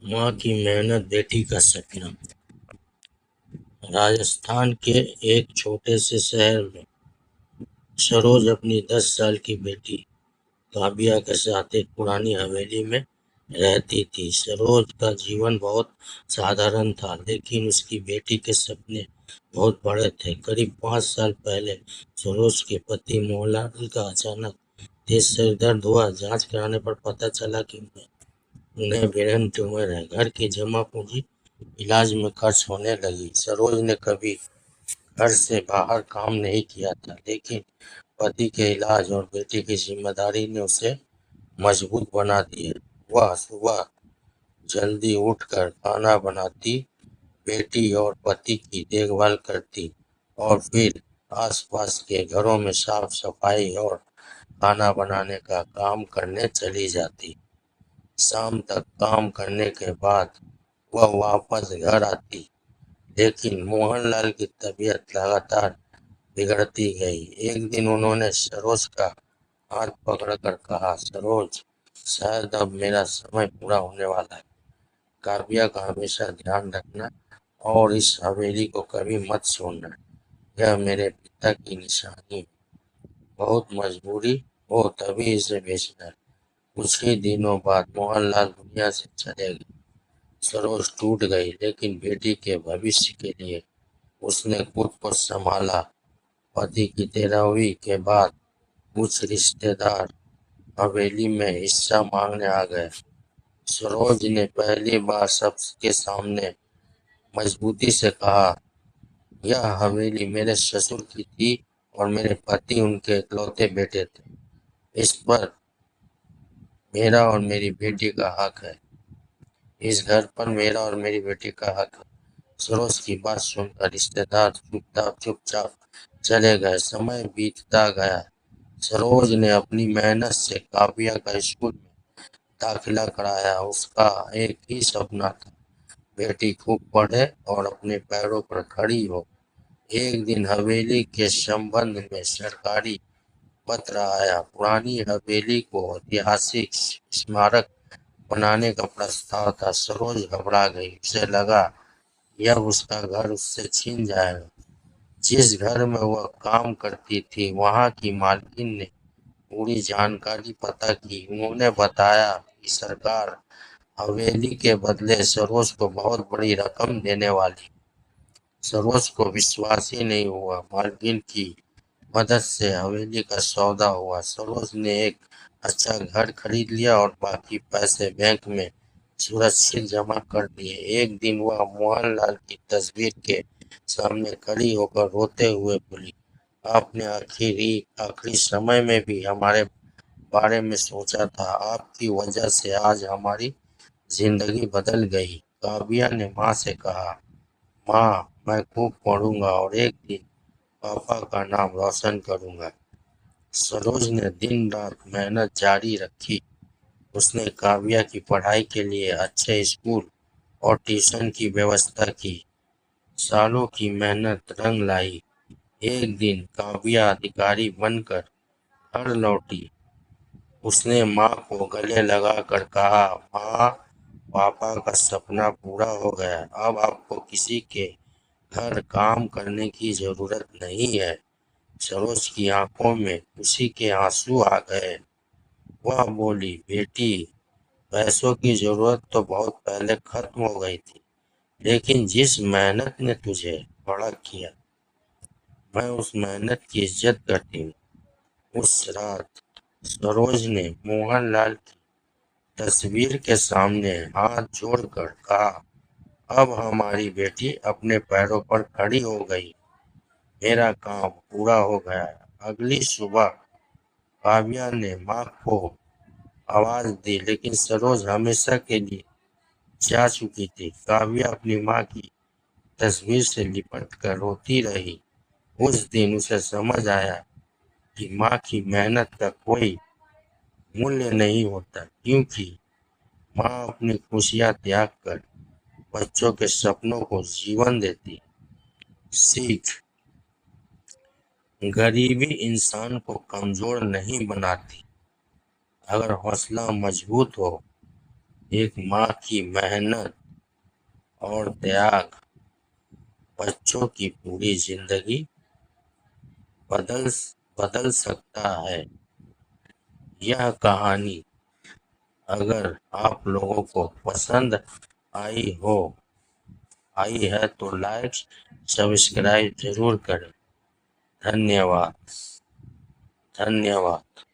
माँ की मेहनत, बेटी का सपना। राजस्थान के एक छोटे से शहर में सरोज अपनी 10 साल की बेटी काव्या के साथ एक पुरानी हवेली में रहती थी। सरोज का जीवन बहुत साधारण था, लेकिन उसकी बेटी के सपने बहुत बड़े थे। करीब 5 साल पहले सरोज के पति मोहनलाल का अचानक तेज सिर दर्द हुआ। जांच कराने पर पता चला कि उन्हें ब्रेन ट्यूमर है। घर की जमा पूंजी इलाज में खर्च होने लगी। सरोज ने कभी घर से बाहर काम नहीं किया था, लेकिन पति के इलाज और बेटी की जिम्मेदारी ने उसे मजबूत बना दिया। वह सुबह जल्दी उठकर खाना बनाती, बेटी और पति की देखभाल करती और फिर आसपास के घरों में साफ सफाई और खाना बनाने का काम करने चली जाती। शाम तक काम करने के बाद वह वापस घर आती, लेकिन मोहनलाल की तबीयत लगातार बिगड़ती गई। एक दिन उन्होंने सरोज का हाथ पकड़कर कहा, सरोज, शायद अब मेरा समय पूरा होने वाला है। काव्या का हमेशा ध्यान रखना और इस हवेली को कभी मत छोड़ना। यह मेरे पिता की निशानी है। बहुत मजबूरी हो तभी इसे बेचना। कुछ ही दिनों बाद मोहनलाल दुनिया से चले गए। सरोज टूट गई, लेकिन बेटी के भविष्य के लिए उसने खुद को संभाला। पति की तेरहवीं के बाद कुछ रिश्तेदार हवेली में हिस्सा मांगने आ गए। सरोज ने पहली बार सबके सामने मजबूती से कहा, यह हवेली मेरे ससुर की थी और मेरे पति उनके इकलौते बेटे थे। इस पर मेरा और मेरी बेटी का हक है। इस घर पर मेरा और मेरी बेटी का हक है। सरोज की बात सुनकर रिश्तेदार चुपचाप चले गए। समय बीतता गया। सरोज ने अपनी मेहनत से काव्या का स्कूल में दाखिला कराया। उसका एक ही सपना था, बेटी खूब पढ़े और अपने पैरों पर खड़ी हो। एक दिन हवेली के संबंध में सरकारी पत्र आया। पुरानी हवेली को ऐतिहासिक स्मारक बनाने का प्रस्ताव था। सरोज घबरा गई। उसे लगा यह उसका घर उससे छीन जाएगा। जिस घर में वह काम करती थी, वहां की मालकिन ने पूरी जानकारी पता की। उन्होंने बताया कि सरकार हवेली के बदले सरोज को बहुत बड़ी रकम देने वाली। सरोज को विश्वास ही नहीं हुआ। मालकिन की मदद से हवेली का सौदा हुआ। सरोज ने एक अच्छा घर खरीद लिया और बाकी पैसे बैंक में सुरक्षित जमा कर दिए। एक दिन वह मोहनलाल की तस्वीर के सामने खड़ी होकर रोते हुए बोली, आपने आखिरी समय में भी हमारे बारे में सोचा था। आपकी वजह से आज हमारी जिंदगी बदल गई। काव्या ने माँ से कहा, माँ, मैं खूब पढ़ूंगा और एक दिन पापा का नाम रोशन करूंगा। सरोज ने दिन रात मेहनत जारी रखी। उसने काव्या की पढ़ाई के लिए अच्छे स्कूल और ट्यूशन की व्यवस्था की। सालों की मेहनत रंग लाई। एक दिन काव्या अधिकारी बनकर घर लौटी। उसने माँ को गले लगाकर कहा, माँ, पापा का सपना पूरा हो गया। अब आपको किसी के घर काम करने की जरूरत नहीं है। सरोज की आंखों में खुशी के आंसू आ गए। वह बोली, बेटी, पैसों की जरूरत तो बहुत पहले खत्म हो गई थी, लेकिन जिस मेहनत ने तुझे बड़ा किया, मैं उस मेहनत की इज्जत करती हूँ। उस रात सरोज ने मोहनलाल की तस्वीर के सामने हाथ जोड़कर कहा, अब हमारी बेटी अपने पैरों पर खड़ी हो गई। मेरा काम पूरा हो गया। अगली सुबह काव्या ने माँ को आवाज दी, लेकिन सरोज हमेशा के लिए जा चुकी थी। काव्या अपनी माँ की तस्वीर से लिपट कर रोती रही। उस दिन उसे समझ आया कि माँ की मेहनत का कोई मूल्य नहीं होता, क्योंकि माँ अपनी खुशियाँ त्याग कर बच्चों के सपनों को जीवन देती। सीख, गरीबी इंसान को कमजोर नहीं बनाती। अगर हौसला मजबूत हो एक माँ की मेहनत और त्याग बच्चों की पूरी जिंदगी बदल बदल सकता है। यह कहानी अगर आप लोगों को पसंद आई है तो लाइक सब्सक्राइब जरूर करें। धन्यवाद। धन्यवाद।